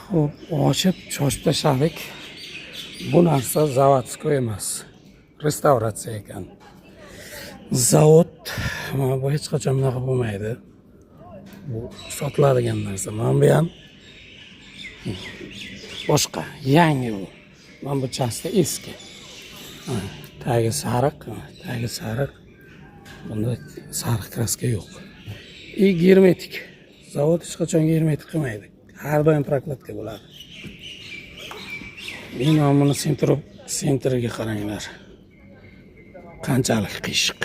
Xo'p, ochib cho'chib tashladik. Bu narsa zavodskoy emas, restavratsiya ekan. Zavod mana bu hech qachon bunaqa bo'lmaydi. Bu sotiladigan narsa. Mana bu ham boshqa, yangi bu. Mana bu chasti eski. Tagi sariq, tagi sariq. Bunda sariq kraska yo'q. И germetik. Zavod hech qachon germetik qilmaydi. Har doim prokladka bo'ladi. Mana buni sentriga qaranglar. Qanchalik qiyshiq.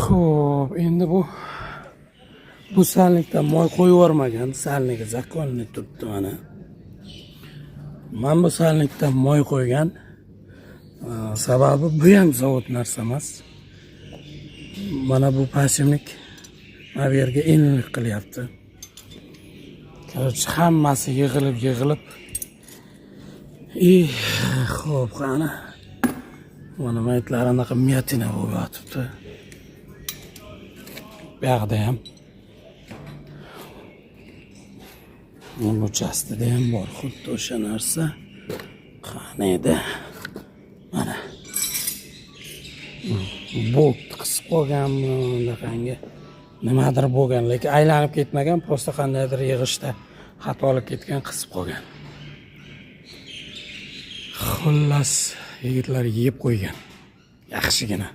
Xo'p, endi bu salnikdan moy qo'yib yubormagan, salniga zakonli turibdi mana. Men bu salnikdan moy qo'ygan. Sababi bu ham zavod narsa emas. Mana bu pasimlik mana bu yerga enlik qilyapti. Korоче, hammasi yig'ilib xo'p, qani. Mana maytlar anaqa miyatina bo'lib yotibdi. Bu yoqda ham. Bu chastida ham bor, xuddi o'sha narsa. Qani edi? Mana. Bolt qisib qolganmi, undaqangi nimadir bo'lgan, lekin aylanib ketmagan, prosta qandaydir yig'ishda xatolik ketgan, qisib qolgan. Xullas, yigitlar yeb qo'ygan. Yaxshigina.